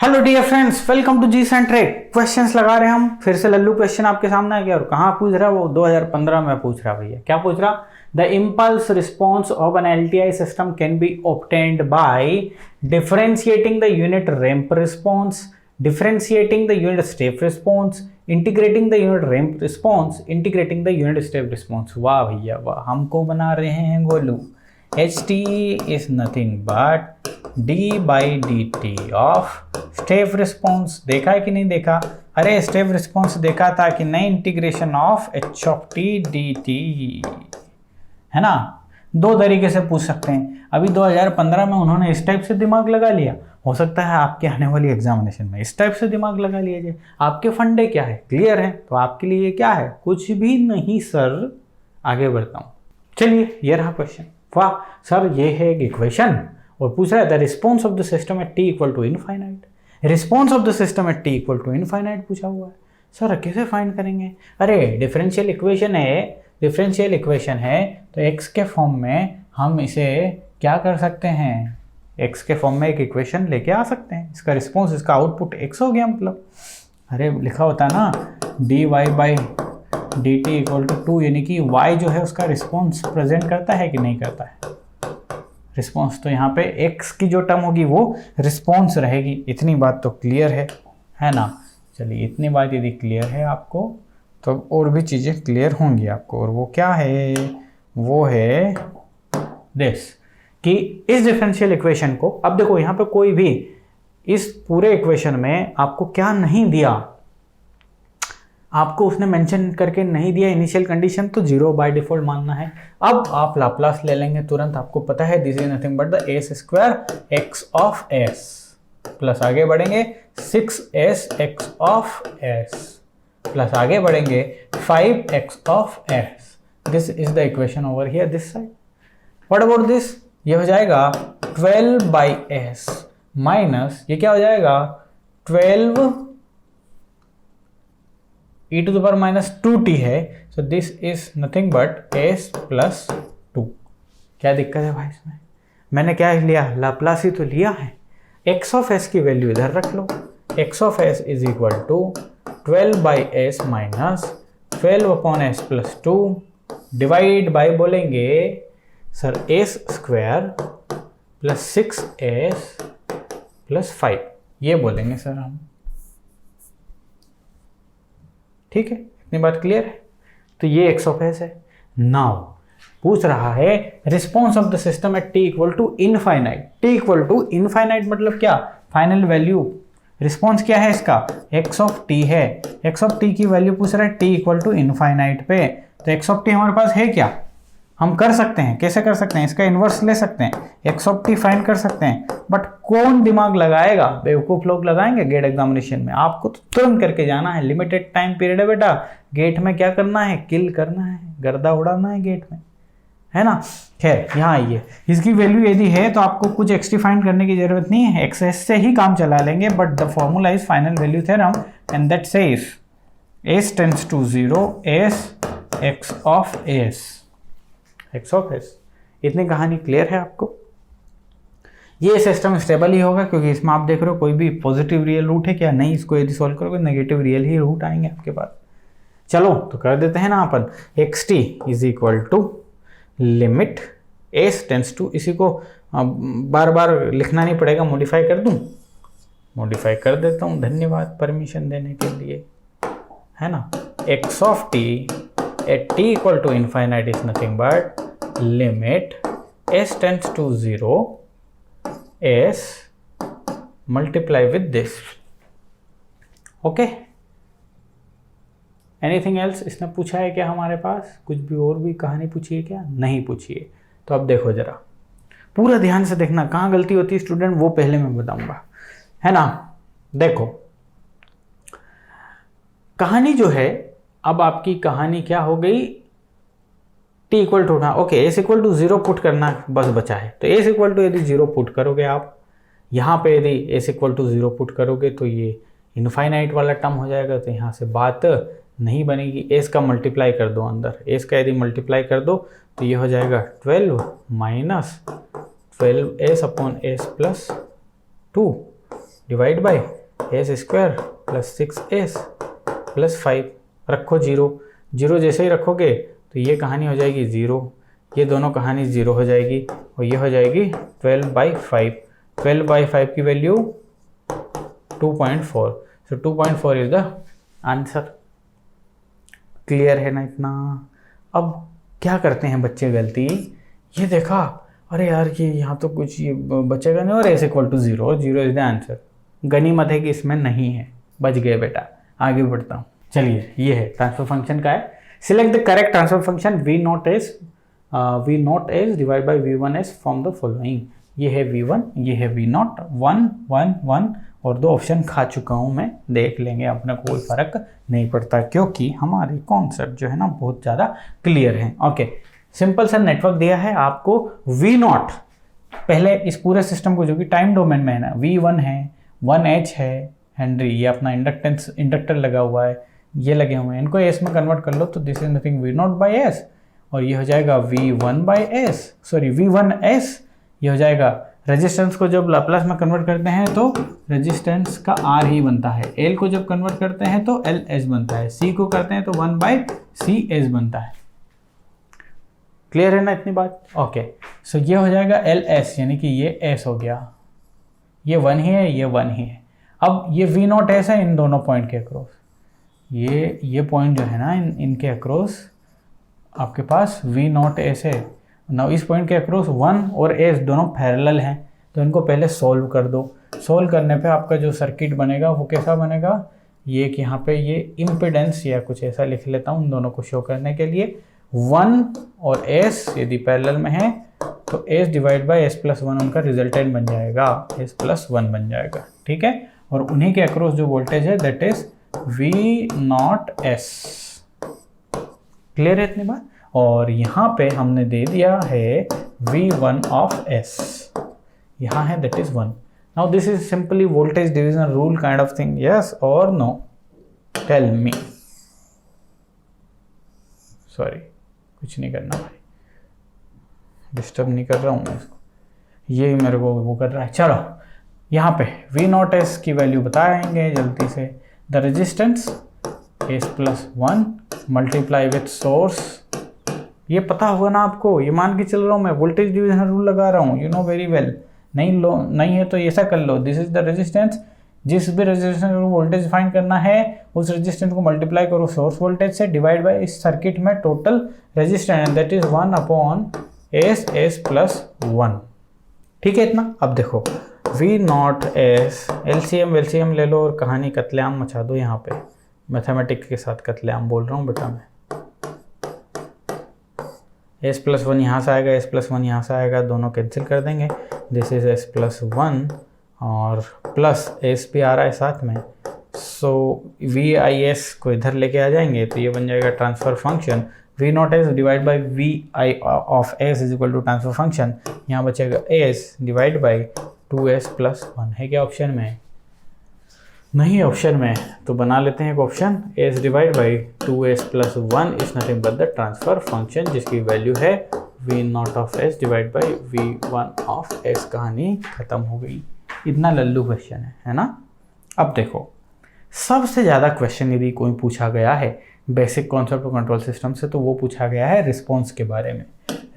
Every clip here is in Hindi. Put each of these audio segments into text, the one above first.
Hello dear friends, welcome to G centric. Questions लगा रहे हैं हम फिर से। लल्लू क्वेश्चन आपके सामने आ गया और कहाँ पूछ रहा है वो 2015 में पूछ रहा भैया। क्या पूछ रहा? The impulse response of an LTI system can be obtained by differentiating the unit ramp response, differentiating the unit step response, integrating the unit ramp response, integrating the unit step response. वाह भैया वाह, हमको बना रहे हैं गोलू। ht is nothing but d by dt of step response. देखा है कि नहीं देखा? अरे स्टेप रिस्पॉन्स देखा था कि नहीं? Integration of h of t dt है ना। दो तरीके से पूछ सकते हैं। अभी 2015 में उन्होंने इस टाइप से दिमाग लगा लिया, हो सकता है आपके आने वाली एग्जामिनेशन में इस टाइप से दिमाग लगा लीजिए। आपके फंडे क्या है? क्लियर है? तो आपके लिए क्या है? कुछ भी नहीं सर। आगे बढ़ता हूँ, चलिए ये रहा क्वेश्चन। वाह सर, ये है एक इक्वेशन और पूछ रहा है the response of the system at T equal to infinite. Response of the system at T equal to infinite पूछा हुआ है। सर कैसे फाइंड करेंगे? अरे डिफरेंशियल इक्वेशन है, डिफरेंशियल इक्वेशन है तो एक्स के फॉर्म में हम इसे क्या कर सकते हैं? एक्स के फॉर्म में एक इक्वेशन लेके आ सकते हैं। इसका रिस्पॉन्स, इसका आउटपुट एक्स हो गया। मतलब अरे लिखा होता है ना D Y by D T equal to 2, यानी कि y जो है उसका रिस्पॉन्स प्रेजेंट करता है कि नहीं करता है? रिस्पॉन्स तो यहाँ पे x की जो टर्म होगी वो रिस्पॉन्स रहेगी। इतनी बात तो क्लियर है ना। चलिए इतनी बात यदि क्लियर है आपको तो और भी चीज़ें क्लियर होंगी आपको। और वो क्या है? वो है दिस कि इस डिफरेंशियल इक्वेशन को, अब देखो यहाँ पे कोई भी इस पूरे इक्वेशन में आपको क्या नहीं दिया, आपको उसने मेंशन करके नहीं दिया इनिशियल कंडीशन, तो जीरो बाय डिफॉल्ट मानना है। अब आप लाप्लास ले लेंगे तुरंत। आपको पता है this is nothing but the S square x of S, plus आगे बढ़ेंगे 6s x of S, plus आगे बढ़ेंगे 5x of S. This is the equation over here this side. What about this? ये हो जाएगा 12 बाई एस माइनस ये क्या हो जाएगा 12 e to the power minus 2t है। So this is nothing but s plus 2। क्या दिक्कत है भाई इसमें? मैंने क्या लिया? लाप्लास ही तो लिया है। x ऑफ s की वैल्यू इधर रख लो। x of s is equal to 12 by S minus 12 upon S plus 2 divide by बोलेंगे sir s square plus 6s plus 5, ये बोलेंगे सर हम। ठीक है, इतनी बात क्लियर है? तो ये एक्स ऑफ एस है। नाउ पूछ रहा है response of the system at T equal to infinite. T equal to infinite मतलब क्या? Final value. रिस्पॉन्स क्या है इसका? एक्स ऑफ टी है। एक्स ऑफ टी की वैल्यू पूछ रहा है टी इक्वल टू इनफाइनाइट पे। तो एक्स ऑफ टी हमारे पास है क्या? हम कर सकते हैं। कैसे कर सकते हैं? इसका इन्वर्स ले सकते हैं, एक्स ऑफ टी फाइंड कर सकते हैं। बट कौन दिमाग लगाएगा? बेवकूफ लोग लगाएंगे गेट एग्जामिनेशन में। आपको तो तुरंत करके जाना है। लिमिटेड टाइम पीरियड है बेटा। गेट में क्या करना है? किल करना है, गर्दा उड़ाना है गेट में, है ना। खैर यहाँ आइए, इसकी वैल्यू यदि है तो आपको कुछ एक्स्ट्रा फाइंड करने की जरूरत नहीं है, एक्सेस से ही काम चला लेंगे। But the formula is final value theorem and that says s tends to 0 s x of s, X of S. इतनी कहानी क्लियर है आपको? ये सिस्टम स्टेबल ही होगा क्योंकि इसमें आप देख रहे हो कोई भी पॉजिटिव रियल रूट है क्या? नहीं। इसको यदि सॉल्व करोगे नेगेटिव रियल ही रूट आएंगे आपके पास। चलो तो कर देते हैं ना अपन। X T is equal to limit S tends to, इसी को बार बार लिखना नहीं पड़ेगा, मॉडिफाई कर दूं? मॉडिफाई कर देता हूं। धन्यवाद परमिशन देने के लिए, है ना। X of T at t equal to infinite is nothing but limit s tends to 0 s multiply with this. Okay, anything else? इसने पूछा है क्या हमारे पास? कुछ भी और भी कहानी पूछी है क्या? नहीं पूछी है। तो अब देखो जरा, पूरा ध्यान से देखना। कहाँ गलती होती है स्टूडेंट वो पहले मैं बताऊंगा, है ना। देखो कहानी जो है, अब आपकी कहानी क्या हो गई? t equal to, okay s equal to 0 put करना बस बचा है। तो s इक्वल टू यदि 0 पुट करोगे आप यहाँ पे, यदि s इक्वल टू 0 पुट करोगे तो ये इनफाइनाइट वाला टर्म हो जाएगा। तो यहाँ से बात नहीं बनेगी। s का मल्टीप्लाई कर दो अंदर, s का यदि मल्टीप्लाई कर दो तो ये हो जाएगा 12 minus 12s upon s plus 2 divide by S square plus 6s plus 5, रखो 0, 0 जैसे ही रखोगे तो ये कहानी हो जाएगी 0, ये दोनों कहानी 0 हो जाएगी और ये हो जाएगी 12/5। 12/5 की value 2.4, so 2.4 is the answer. Clear है ना इतना? अब क्या करते हैं बच्चे गलती, ये देखा अरे यार ये यहाँ तो कुछ ये बचेगा नहीं और s इक्वल टू 0 और 0 इज द आंसर। गनीमत है कि इसमें नहीं है, बच गए बेटा। आगे बढ़ता हूँ, चलिए ये है ट्रांसफर फंक्शन का है। Select the correct transfer function v naught s divide by v1s from the following. ये है v1, ये है v naught, 1 1 1 और 2 ऑप्शन खा चुका हूँ मैं, देख लेंगे, अपना कोई फर्क नहीं पड़ता क्योंकि हमारे कॉन्सेप्ट जो है ना बहुत ज़्यादा क्लियर है। ओके, सिंपल सा नेटवर्क दिया है आपको v naught। पहले इस पूरे सिस्टम को जो कि टाइम डोमेन में है ना, v1 है, 1h है हेनरी, ये अपना इंडक्टर लगा हुआ है, ये लगे हुए हैं, इनको s में कन्वर्ट कर लो तो this is nothing v naught by s और ये हो जाएगा v1s, ये हो जाएगा। रेजिस्टेंस को जब लाप्लास में कन्वर्ट करते हैं तो रेजिस्टेंस का R ही बनता है, L को जब कन्वर्ट करते हैं तो LS बनता है, C को करते हैं तो 1/CS बनता है। क्लियर है ना इतनी बात? ओके, सो ये हो जाएगा LS, यानी कि ये S हो गया, ये 1 ही है, ये 1 ही है। अब ये V naught S है इन दोनों पॉइंट के अक्रॉस, ये पॉइंट जो है ना इनके अक्रॉस आपके पास V naught S है ना, इस पॉइंट के अक्रॉस 1 और S दोनों पैरेलल हैं, तो इनको पहले सोल्व कर दो। सोल्व करने पे आपका जो सर्किट बनेगा वो कैसा बनेगा, ये कि यहाँ पे ये इम्पिडेंस या कुछ ऐसा लिख लेता हूँ इन दोनों को शो करने के लिए। 1 और S यदि पैरेलल में है तो S divide by S plus 1 उनका रिजल्टेंट बन जाएगा, S प्लस 1 बन जाएगा, ठीक है। और उन्हीं के अक्रॉस जो वोल्टेज है that is V naught S। Clear है इतनी बात? और यहाँ पे हमने दे दिया है V1 ऑफ S, यहाँ है that is 1। Now this is simply voltage division rule kind of thing, yes और नो? Tell me. सॉरी, कुछ नहीं करना भाई, डिस्टर्ब नहीं कर रहा हूँ मैं इसको, ये मेरे को वो कर रहा है। चलो यहाँ पे V naught S की वैल्यू बताएंगे जल्दी से। The resistance S plus 1 multiply with source, ये पता होगा ना आपको, ये मान के चल रहा हूँ मैं, वोल्टेज डिवीजन रूल लगा रहा हूँ, यू नो वेरी वेल। नहीं है तो ऐसा कर लो, दिस इज द रेजिस्टेंस, जिस भी रेजिस्टेंस को वोल्टेज फाइंड करना है उस रेजिस्टेंस को मल्टीप्लाई करो सोर्स वोल्टेज से, डिवाइड बाय इस सर्किट में total resistance that is 1 upon S plus 1, ठीक है इतना। अब देखो V naught S, एलसीएम ले लो और कहानी कत्लेआम मचा दो यहाँ पे, मैथमेटिक्स के साथ कत्लेआम बोल रहा हूँ बेटा मैं। S प्लस 1 यहाँ से आएगा, S प्लस 1 यहाँ से आएगा, दोनों कैंसिल कर देंगे, दिस इज S प्लस 1 और प्लस S भी आ रहा है साथ में, सो VIS को इधर लेके आ जाएंगे तो ये बन जाएगा transfer function V naught S divide by VI of S is equal to transfer function, यहाँ बचेगा S divide by 2S plus 1। है क्या ऑप्शन में? नहीं ऑप्शन में, तो बना लेते हैं एक option, S divide by 2S plus 1 is nothing but the transfer function जिसकी वैल्यू है V naught of S divide by V1 of S। कहानी खत्म हो गई, इतना लल्लू क्वेश्चन है ना। अब देखो सबसे ज़्यादा क्वेश्चन यदि कोई पूछा गया है basic concept of control system से तो वो पूछा गया है रिस्पॉन्स के बारे में।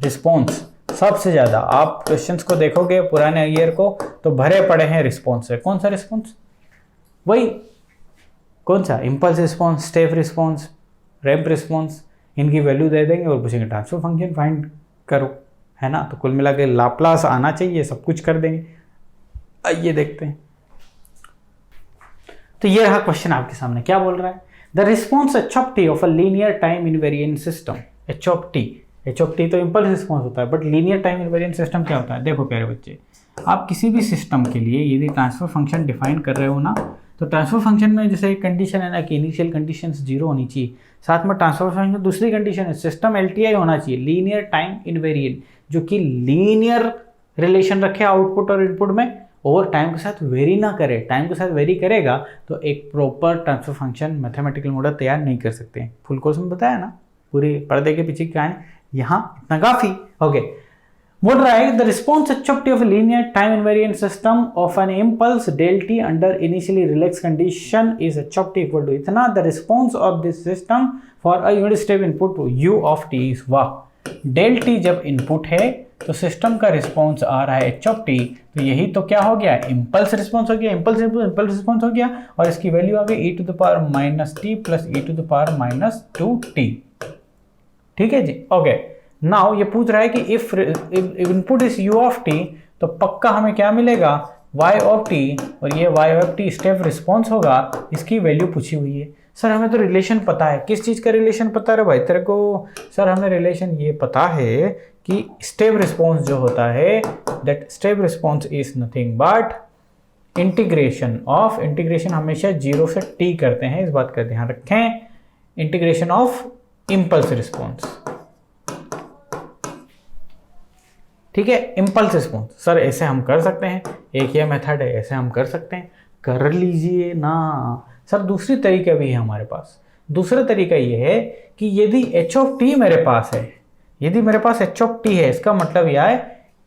रिस्पॉन्स सबसे ज़्यादा, आप क्वेश्चंस को देखोगे पुराने ईयर को तो भरे पड़े हैं रिस्पॉन्स से। कौन सा रिस्पॉन्स? वही कौन सा, impulse response, step response, ramp response, इनकी वैल्यू दे देंगे और पूछेंगे ट्रांसफर फंक्शन फाइंड करो, है ना। तो कुल मिला के लाप्लास आना चाहिए, सब कुछ कर देंगे। आइए देखते हैं, तो ये रहा क्वेश्चन आपके सामने, क्या बोल रहा है, the response h of t of a linear time invariant system. h of t तो इम्पल्स रिस्पॉन्स होता है, but linear time invariant system क्या होता है? देखो प्यारे बच्चे, आप किसी भी सिस्टम के लिए यदि ट्रांसफर फंक्शन डिफाइन कर रहे हो ना, तो ट्रांसफर फंक्शन में जैसे एक कंडीशन है ना कि इनिशियल कंडीशन 0 होनी चाहिए, साथ में ट्रांसफर फंक्शन दूसरी कंडीशन है सिस्टम LTI होना चाहिए, लीनियर टाइम इनवेरिएंट, जो कि लीनियर रिलेशन रखे आउटपुट और इनपुट में और टाइम के साथ वेरी ना करे। टाइम के साथ वेरी करेगा तो एक proper transfer function mathematical model तैयार नहीं कर सकते हैं। फुल कोर्स में बताया ना, पूरी पर्दे के पीछे क्या है, यहाँ इतना काफ़ी। ओके, बोल रहा है the response H of T of linear time invariant system of an impulse del T under initially relax condition is H of T equal to इतना the response of this system for a unit step input U of T is वाह। डेल टी जब इनपुट है तो सिस्टम का रिस्पॉन्स आ रहा है एच ऑफ टी, तो यही तो क्या हो गया, इम्पल्स रिस्पॉन्स हो गया, इम्पल्स रिस्पॉन्स हो गया, और इसकी वैल्यू आ गई e to the power minus t plus e to the power minus 2t। ठीक है जी, ओके। नाउ ये पूछ रहा है कि if input is u of T तो पक्का हमें क्या मिलेगा, y ऑफ टी, और ये y of T step response होगा, इसकी वैल्यू पूछी हुई है। सर हमें तो रिलेशन पता है, किस चीज़ का रिलेशन पता है भाई तेरे को? सर हमें रिलेशन ये पता है कि स्टेप रिस्पॉन्स जो होता है, that step response is nothing but integration of, integration हमेशा 0 से t करते हैं, इस बात का ध्यान रखें, इंटीग्रेशन ऑफ इम्पल्स रिस्पॉन्स। ठीक है, इम्पल्स रिस्पॉन्स। सर ऐसे हम कर सकते हैं, एक ये मेथड है, ऐसे हम कर सकते हैं, कर लीजिए ना। सर दूसरी तरीका भी है हमारे पास। दूसरा तरीका ये है कि यदि एच ऑफ टी मेरे पास है, यदि मेरे पास एच ऑफ टी है, इसका मतलब यह है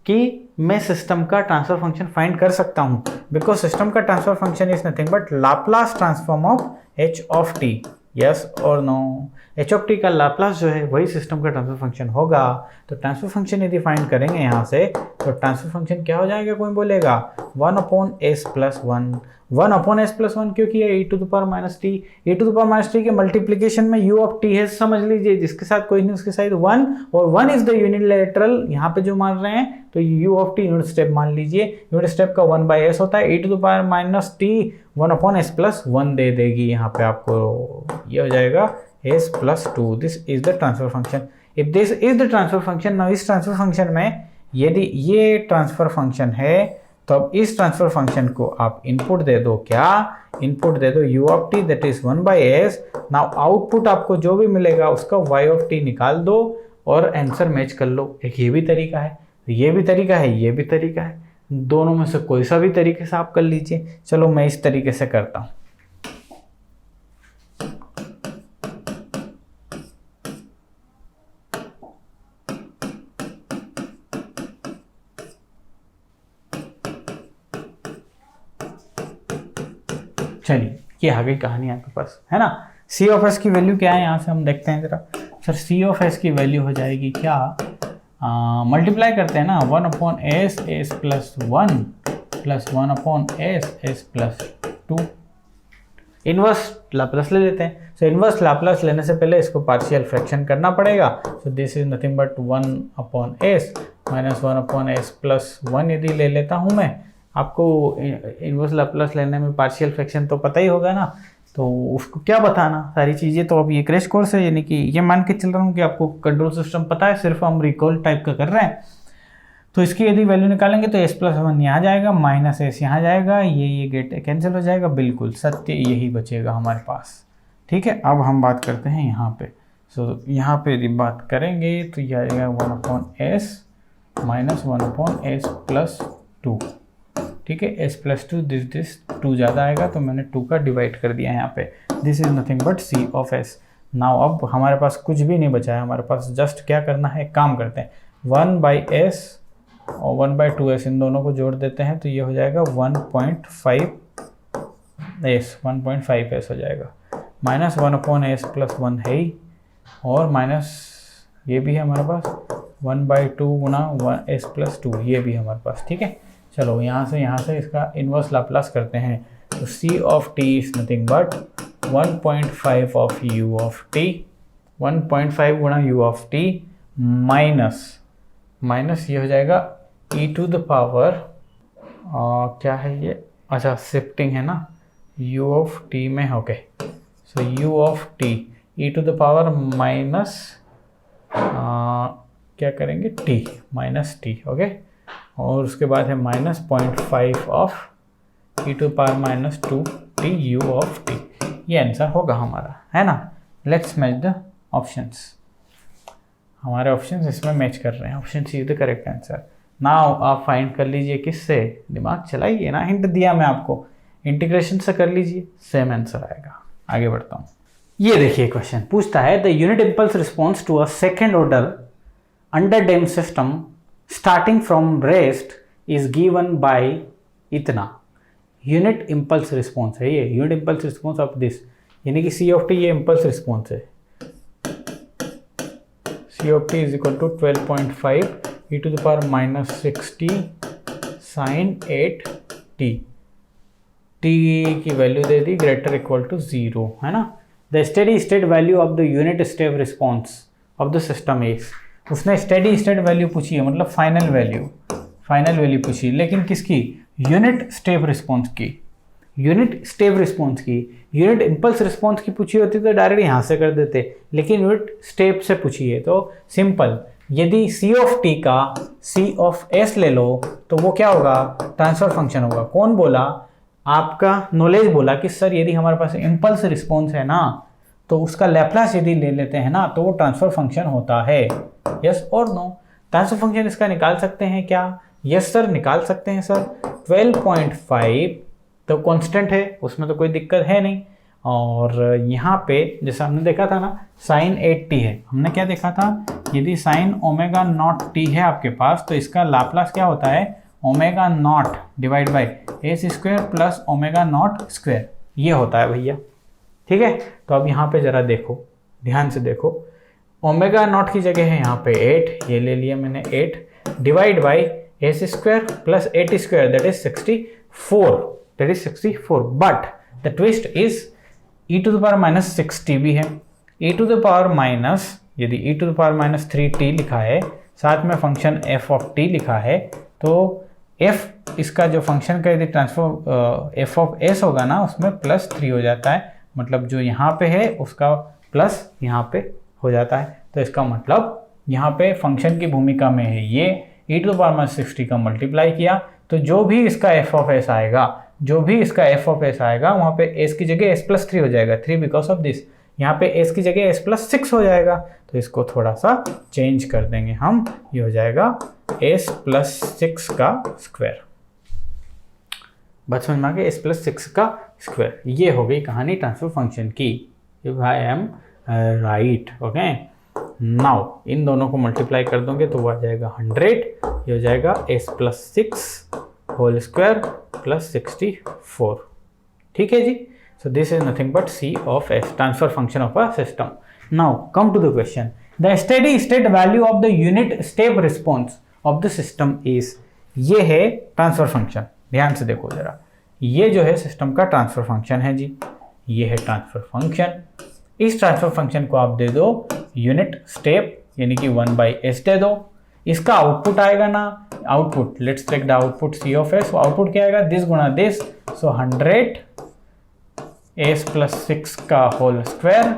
कि मैं सिस्टम का ट्रांसफर फंक्शन फाइंड कर सकता हूं, बिकॉज सिस्टम का transfer function is nothing but Laplace transform of H of T. Yes और नो? एच ऑफ टी का लाप्लास जो है वही सिस्टम का ट्रांसफर फंक्शन होगा। तो ट्रांसफर फंक्शन यदि फाइंड करेंगे यहाँ से, तो ट्रांसफर फंक्शन क्या हो जाएगा, कोई बोलेगा 1/s+1, 1/s+1 क्योंकि ये e to the power minus t, e to the power minus t के मल्टीप्लीकेशन में u ऑफ टी है, समझ लीजिए, जिसके साथ कोई नहीं उसके साथ 1, और 1 इज द यूनिलैटरल यहाँ पे जो मान रहे हैं, तो u of t unit step मान लीजिए, यूनिट स्टेप का 1/s होता है, e to the power minus t 1/s+1 दे देगी यहाँ पे आपको, ये हो जाएगा s+2। This is the transfer function. If this is the transfer function, now इस ट्रांसफर फंक्शन में यदि ये ट्रांसफर फंक्शन है, तो अब इस ट्रांसफर फंक्शन को आप इनपुट दे दो, क्या इनपुट दे दो, u of T that is 1/s। Now output आपको जो भी मिलेगा उसका y ऑफ टी निकाल दो और आंसर मैच कर लो। एक ये भी तरीका है, ये भी तरीका है, ये भी तरीका है, दोनों में से कोई सा भी तरीके से आप कर लीजिए। चलो मैं इस तरीके से करता हूँ। चलिए ये आ गई कहानी आपके पास, है ना। सी ऑफ एस की वैल्यू क्या है, यहाँ से हम देखते हैं जरा। सर सी ऑफ एस की वैल्यू हो जाएगी क्या, मल्टीप्लाई करते हैं ना, 1/s s+1 plus 1/s s+2। Inverse Laplace ले लेते हैं। सो इनवर्स लाप्लास लेने से पहले इसको पार्शियल फ्रैक्शन करना पड़ेगा। सो this is nothing but 1/s minus 1/s+1 यदि ले लेता हूँ मैं। आपको इनवर्स लाप्लास लेने में पार्शियल फ्रैक्शन तो पता ही होगा ना, तो उसको क्या बताना सारी चीज़ें। तो अब ये क्रैश कोर्स है, यानी कि ये मान के चल रहा हूँ कि आपको कंट्रोल सिस्टम पता है, सिर्फ हम रिकॉल टाइप का कर रहे हैं। तो इसकी यदि वैल्यू निकालेंगे तो s+1 यहाँ जाएगा, माइनस s यहाँ जाएगा, ये गेट कैंसिल हो जाएगा, बिल्कुल सत्य यही बचेगा हमारे पास। ठीक है, अब हम बात करते हैं यहाँ पे। सो यहाँ पे यदि बात करेंगे तो यह आएगा 1/s माइनस 1/s+2। ठीक है, s+2 दिस 2 ज़्यादा आएगा तो मैंने 2 का डिवाइड कर दिया यहाँ पे। This is nothing but C of S. Now अब हमारे पास कुछ भी नहीं बचा है, हमारे पास जस्ट क्या करना है, काम करते हैं, 1/s और 1/2s इन दोनों को जोड़ देते हैं तो ये हो जाएगा 1.5s हो जाएगा, माइनस 1/s+1 है ही, और माइनस ये भी है हमारे पास 1/2 गुना s+2 ये भी हमारे पास। ठीक है, चलो यहाँ से इसका इन्वर्स लाप्लास करते हैं। तो c of t is nothing but 1.5 of u of t, 1.5 Guna u of t minus ये हो जाएगा e टू द पावर क्या है ये, अच्छा शिफ्टिंग है ना, u ऑफ t में, okay. So u of t e to the power minus क्या करेंगे, t माइनस t, ओके। और उसके बाद है minus 0.5 of e to power minus 2t u of t। ये आंसर होगा हमारा, है ना। Let's match the options. हमारे ऑप्शंस इसमें मैच कर रहे हैं, option C the correct answer. Now आप फाइंड कर लीजिए किससे, दिमाग चलाइए ना, हिंट दिया मैं आपको, इंटीग्रेशन से कर लीजिए, सेम आंसर आएगा। आगे बढ़ता हूँ। ये देखिए क्वेश्चन पूछता है the unit impulse response to a second order under damped system starting from rest is given by इतना, यूनिट इम्पल्स रिस्पॉन्स है ये, unit impulse response of this, यानी कि सी ऑफ टी ये इम्पल्स रिस्पॉन्स है। C of T is equal to 12.5 e to the power -60 sin 8t, t की वैल्यू दे दी ग्रेटर इक्वल टू 0, है ना। The steady state value of the unit step response of the system is, उसने स्टेडी स्टेट वैल्यू पूछी है, मतलब फाइनल वैल्यू पूछी है, लेकिन किसकी, यूनिट स्टेप रिस्पॉन्स की, यूनिट स्टेप रिस्पॉन्स की। यूनिट इम्पल्स रिस्पॉन्स की पूछी होती तो डायरेक्ट यहाँ से कर देते, लेकिन यूनिट स्टेप से पूछी है तो सिंपल, यदि सी ऑफ टी का सी ऑफ एस ले लो तो वो क्या होगा, ट्रांसफर फंक्शन होगा। कौन बोला, आपका नॉलेज बोला कि सर यदि हमारे पास इम्पल्स रिस्पॉन्स है ना तो उसका लैप्लास यदि ले लेते हैं ना तो वो ट्रांसफर फंक्शन होता है। यस और नो, ट्रांसफर फंक्शन इसका निकाल सकते हैं क्या, यस सर निकाल सकते हैं सर। 12.5 तो कांस्टेंट है, उसमें तो कोई दिक्कत है नहीं, और यहाँ पे जैसे हमने देखा था ना sin 8t है, हमने क्या देखा था, यदि sin ओमेगा नॉट t है आपके पास तो इसका लाप्लास क्या होता है, omega naught divide by S square plus omega naught square, ये होता है भैया। ठीक है, तो अब यहाँ पे जरा देखो, ध्यान से देखो, ओमेगा नॉट की जगह है यहाँ पे 8, ये ले लिया मैंने 8 divide by S square plus 8 square that is 64, but the twist is e to the power -60 भी है, e to the power minus, यदि e to the power -3t लिखा है, साथ में फंक्शन f ऑफ t लिखा है, तो f इसका जो फंक्शन का यदि ट्रांसफर f ऑफ s होगा ना उसमें +3 हो जाता है, मतलब जो यहाँ पे है उसका प्लस यहाँ पे हो जाता है। तो इसका मतलब यहाँ पे फंक्शन की भूमिका में है ये, e टू द पावर -60 का मल्टीप्लाई किया तो जो भी इसका f ऑफ s आएगा, वहाँ पे s की जगह s+3 हो जाएगा, 3 बिकॉज ऑफ दिस, यहाँ पे s की जगह s+6 हो जाएगा, तो इसको थोड़ा सा चेंज कर देंगे हम, ये हो जाएगा s+6 का स्क्वायर। बात समझ में आ गई, s+6 का स्क्वायर। ये हो गई कहानी ट्रांसफर फंक्शन की, if I am right. Okay, now in दोनों को मल्टीप्लाई कर दोगे तो वो आ जाएगा 100, ये हो जाएगा s+6 होल स्क्वायर प्लस 64। ठीक है जी, so this is nothing but c of s, transfer function of a system. Now come to the question, the steady state value of the unit step response of the system is, ये है ट्रांसफर फंक्शन, ध्यान से देखो जरा, ये जो है सिस्टम का ट्रांसफर फंक्शन है जी, ये है ट्रांसफर फंक्शन। इस ट्रांसफर फंक्शन को आप दे दो यूनिट स्टेप यानी कि 1/s दे दो, इसका आउटपुट आएगा ना, output let's take the output c of s, output क्या आएगा, दिस गुणा दिस, सो 100 s+6 का होल स्क्वायर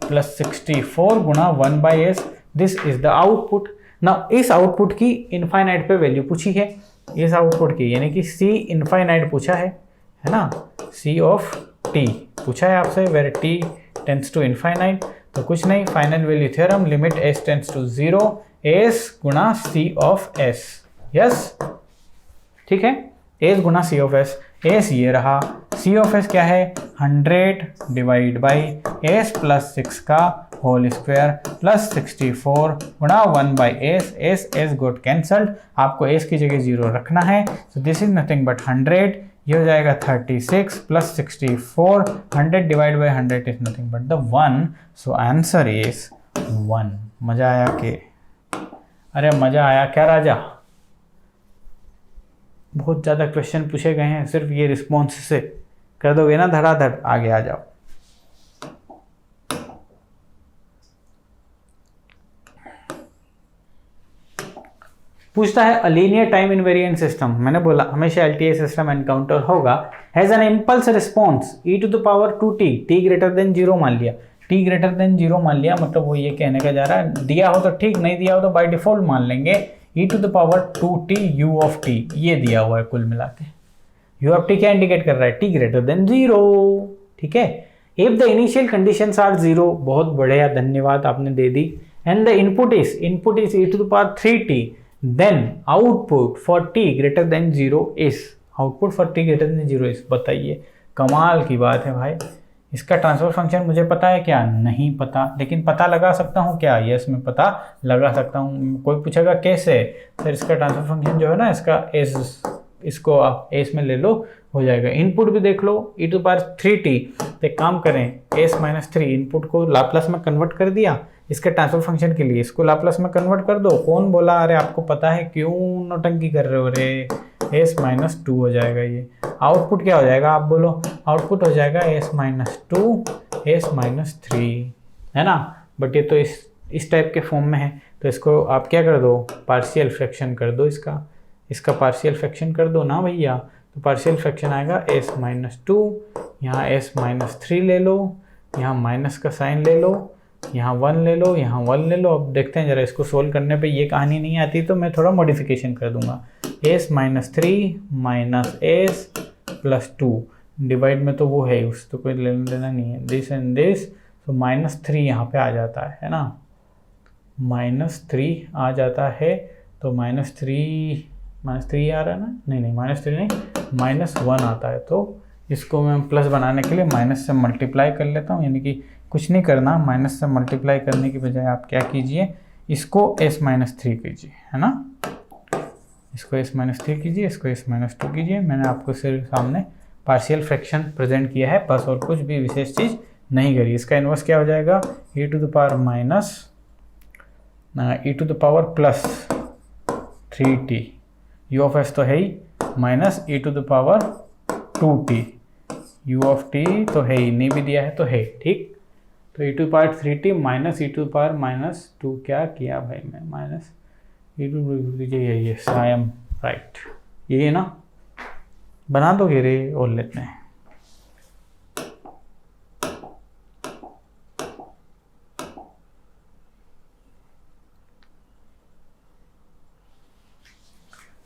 प्लस 64 गुणा 1/s, this is the output. ना इस आउटपुट की इनफाइनाइट पे वैल्यू पूछी है, इस आउटपुट की यानी कि c इनफाइनाइट पूछा है ना, c ऑफ t पूछा है आपसे, where t tends to infinite, तो कुछ नहीं, final value theorem, limit s tends to 0, s गुणा c ऑफ s। यस ठीक है, s गुणा c ऑफ s, s ये रहा, c ऑफ s क्या है 100 डिवाइड बाई s+6 का होल स्क्वायर प्लस 64 गुणा 1/s, s गोट कैंसल्ड, आपको s की जगह 0 रखना है, so this is nothing but 100, ये हो जाएगा 36 plus 64, 100 divide by 100 is nothing but the 1, so answer is 1। मजा आया के, अरे मजा आया क्या राजा, बहुत ज़्यादा क्वेश्चन पूछे गए हैं, सिर्फ ये रिस्पॉन्स से कर दोगे ना धड़ाधड़, आगे आ जाओ। पूछता है a linear time invariant system, मैंने बोला हमेशा एलटीआई सिस्टम एनकाउंटर होगा, has an impulse response e to the power 2t, t greater than 0 मान लिया, t ग्रेटर देन 0 मान लिया, मतलब वो ये कहने का जा रहा है, दिया हो तो ठीक, नहीं दिया हो तो बाय डिफॉल्ट मान लेंगे e to the power 2t u of t, ये दिया हुआ है कुल मिला के, u ऑफ t क्या इंडिकेट कर रहा है, t ग्रेटर देन 0। ठीक है, if the initial conditions are 0, बहुत बढ़िया, धन्यवाद आपने दे दी, and the input is e to the power 3t, then output for t greater than 0 is, output for t greater than 0 is, बताइए, कमाल की बात है भाई, इसका ट्रांसफर फंक्शन मुझे पता है क्या? नहीं पता, लेकिन पता लगा सकता हूँ क्या? यस, मैं पता लगा सकता हूँ। कोई पूछेगा कैसे? सर इसका ट्रांसफर फंक्शन जो है ना, इसका एस, इसको आप एस में ले लो, हो जाएगा। इनपुट भी देख लो, e⁻3t। तो एक काम करें, s-3 इनपुट को लाप्लास में कन्वर्ट कर दिया इसके ट्रांसफर फंक्शन के लिए, इसको लाप्लास में कन्वर्ट कर दो। कौन बोला? अरे आपको पता है, क्यों नौटंकी कर रहे हो रे? s-2 हो जाएगा ये। आउटपुट क्या हो जाएगा आप बोलो? आउटपुट हो जाएगा s-2 s-3, है ना। बट ये तो इस टाइप के फॉर्म में है, तो इसको आप क्या कर दो? पार्शियल फ्रैक्शन कर दो इसका पार्शियल फ्रैक्शन कर दो ना भैया। तो पार्शियल फ्रैक्शन आएगा s-2, यहाँ s-3 ले लो, यहाँ माइनस का साइन ले लो, यहाँ 1 ले लो, यहाँ 1 ले लो। अब देखते हैं जरा, इसको सोल्व करने पे ये कहानी नहीं आती तो मैं थोड़ा मॉडिफिकेशन कर दूंगा। s-3 माइनस s+2 डिवाइड में तो वो है, उस तो कोई लेना देना नहीं है, दिस एंड दिस, तो -3 यहाँ पे आ जाता है ना, -3 आ जाता है। तो -3 आ रहा है ना, नहीं -3 नहीं, -1 आता है। तो इसको मैं प्लस बनाने के लिए माइनस से मल्टीप्लाई कर लेता हूँ, यानी कि कुछ नहीं करना, माइनस से मल्टीप्लाई करने की बजाय आप क्या कीजिए, इसको s-3 कीजिए, है ना। इसको s-3 कीजिए, इसको s-2 कीजिए। मैंने आपको सिर्फ सामने पार्शियल फ्रैक्शन प्रेजेंट किया है बस, और कुछ भी विशेष चीज़ नहीं करी। इसका इन्वर्स क्या हो जाएगा? e⁻+3t, u ऑफ s तो है ही, minus e⁻2t, u of t तो है ही, नहीं भी दिया है तो है, ठीक। तो e⁻3t माइनस e⁻2, क्या किया भाई मैं, माइनस ये आई एम राइट, ये ना बना दोगे रे, और लेते हैं।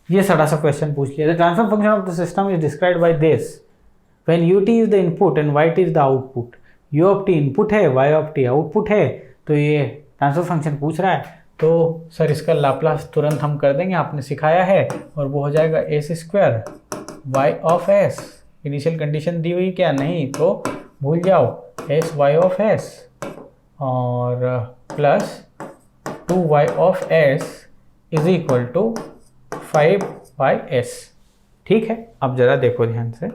ये सारा सा क्वेश्चन पूछ लिया। The transfer function of the system is described by this, when ut is the input and yt is the output. u of t input है, y ऑफ t आउटपुट है। तो ये ट्रांसफर फंक्शन पूछ रहा है, तो सर इसका लाप्लास तुरंत हम कर देंगे, आपने सिखाया है, और वो हो जाएगा s² y of s। Initial condition दी हुई क्या? नहीं, तो भूल जाओ, s y ऑफ s और plus 2y of s is equal to 5/s। ठीक है, अब जरा देखो ध्यान से,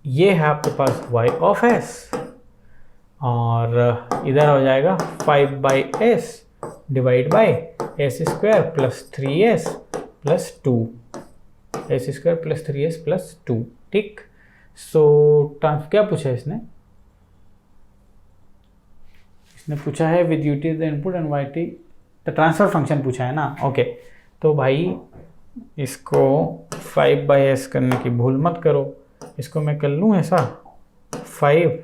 ये है आपके पास y ऑफ s, और इधर हो जाएगा 5/s divide by s² plus 3s plus 2, s² plus 3s plus 2, ठीक। सो क्या पूछा है इसने पूछा है with ut the input and yt तो ट्रांसफर फंक्शन पूछा है ना। ओके, तो भाई इसको 5/s करने की भूल मत करो, इसको मैं कर लूँ ऐसा 5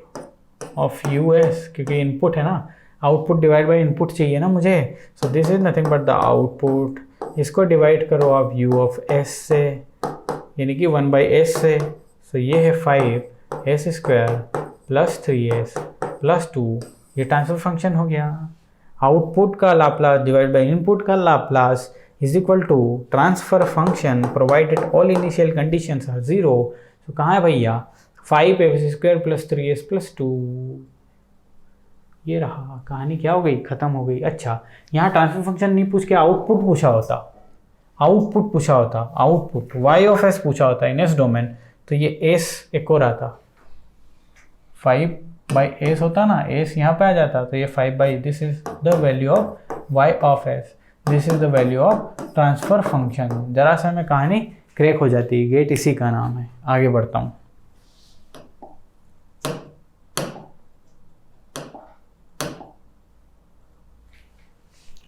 ऑफ us, क्योंकि इनपुट है ना, आउटपुट डिवाइड बाय इनपुट चाहिए ना मुझे। सो this is nothing but the output. इसको डिवाइड करो आप u ऑफ s से, यानी कि 1/s से। सो ये है 5s² प्लस 3s प्लस 2, ये ट्रांसफर फंक्शन हो गया। आउटपुट का लाप्लास डिवाइड बाय इनपुट का Laplace is equal to transfer function provided all initial conditions are 0। तो कहाँ है भैया? 5s² प्लस 3s प्लस 2, ये रहा। कहानी क्या हो गई? खत्म हो गई। अच्छा, यहाँ ट्रांसफर फंक्शन नहीं पूछ के आउटपुट पूछा होता, आउटपुट y ऑफ s पूछा होता इन s डोमेन, तो ये s एक और आता, 5/s होता ना, s यहाँ पे आ जाता, तो ये 5/, this is the value of y of s, this is the value of transfer function. जरा सा में कहानी क्रैक हो जाती है, गेट इसी का नाम है। आगे बढ़ता हूँ।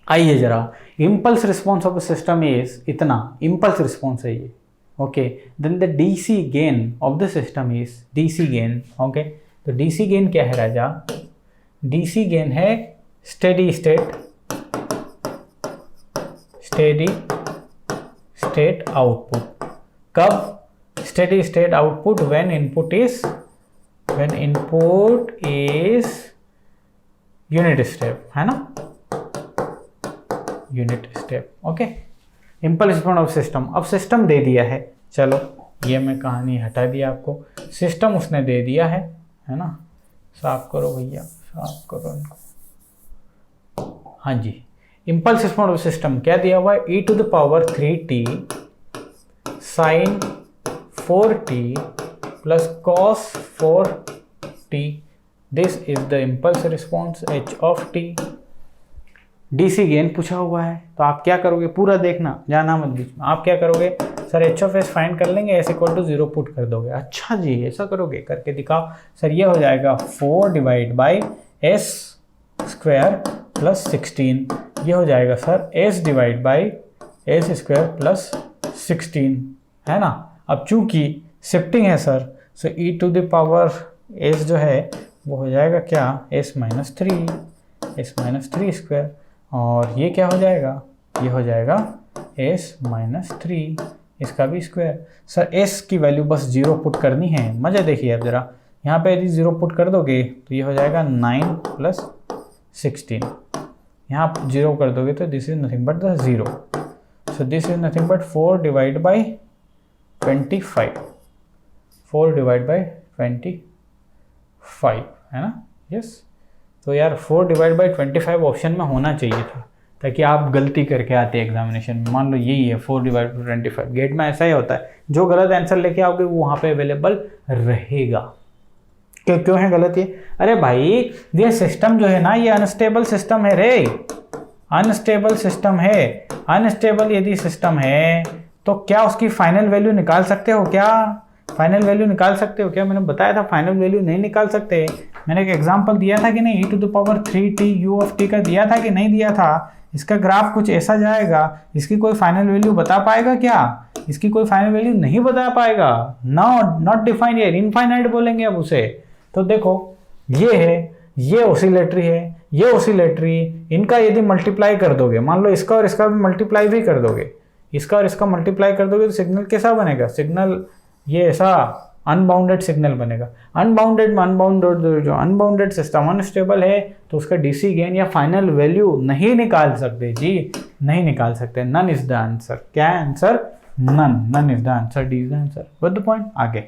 आइए जरा, impulse response of system is इतना, इम्पल्स रिस्पॉन्स है ये। Okay, then the DC gain of the system is DC gain. Okay, तो डीसी गेन क्या है राजा? डीसी गेन है स्टेडी स्टेट आउटपुट। कब steady state output? When input is unit step, है ना, unit step. Okay, impulse response of system. अब सिस्टम दे दिया है, चलो ये मैं कहानी हटा दिया आपको। सिस्टम उसने दे दिया है ना। साफ करो भैया, साफ करो इनको। हाँ जी, इम्पल्स रिस्पॉन्स ऑफ सिस्टम क्या दिया हुआ है, e⁻3t sin 4t plus cos 4t, this is the impulse response h of t। DC gain पूछा हुआ है, तो आप क्या करोगे, पूरा देखना, जाना मत बीच में। आप क्या करोगे sir, H of S find कर लेंगे, एस इक्वल टू 0 पुट कर दोगे। अच्छा जी, ऐसा करोगे, करके दिखाओ सर। ये हो जाएगा 4 divide by S square plus 16, ये हो जाएगा sir S divide by S square plus 16, है ना। अब चूंकि शिफ्टिंग है सर, सो e⁻ s जो है वो हो जाएगा क्या, s माइनस 3 स्क्वायर, और ये क्या हो जाएगा, ये हो जाएगा s माइनस 3, इसका भी स्क्वायर। सर s की वैल्यू बस 0 पुट करनी है, मज़ा देखिए आप ज़रा। यहाँ पे यदि 0 पुट कर दोगे तो ये हो जाएगा 9 प्लस 16, यहाँ आप 0 कर दोगे तो this is nothing but the 0, so this is nothing but 4 divide by 25, 4 divide by 25, है ना। यस, तो यार 4 डिवाइड बाई 25 ऑप्शन में होना चाहिए था, ताकि आप गलती करके आते एग्जामिनेशन में। मान लो यही है 4 डिवाइड बाई 25, गेट में ऐसा ही होता है, जो गलत आंसर लेके आओगे वो वहाँ पे अवेलेबल रहेगा। क्यों है गलत ये, अरे भाई ये सिस्टम जो है ना, ये अनस्टेबल सिस्टम है रे, अनस्टेबल सिस्टम है। अनस्टेबल यदि सिस्टम है तो क्या उसकी फाइनल वैल्यू निकाल सकते हो, क्या फाइनल वैल्यू निकाल सकते हो क्या? मैंने बताया था फाइनल वैल्यू नहीं निकाल सकते। मैंने एक एग्जांपल दिया था कि नहीं, e⁻3t u of t का दिया था कि नहीं दिया था। इसका ग्राफ कुछ ऐसा जाएगा, इसकी कोई फाइनल वैल्यू बता पाएगा क्या? इसकी कोई फाइनल वैल्यू नहीं बता पाएगा। नॉट डिफाइंड है, इनफाइनाइट बोलेंगे अब उसे। तो देखो ये है, ये ऑसिलेटरी है, ये ऑसिलेटरी, इनका यदि मल्टीप्लाई कर दोगे, मान लो इसका और इसका भी मल्टीप्लाई भी कर दोगे, इसका और इसका मल्टीप्लाई कर दोगे तो सिग्नल कैसा बनेगा? सिग्नल ये ऐसा अनबाउंडेड सिग्नल बनेगा। अनबाउंडेड में अनबाउंडेड, जो अनबाउंडेड सिस्टम अनस्टेबल है तो उसका डीसी गेन या फाइनल वैल्यू नहीं निकाल सकते जी, नहीं निकाल सकते। None is the answer. क्या है आंसर? None is the answer, D is the answer. With the point. आगे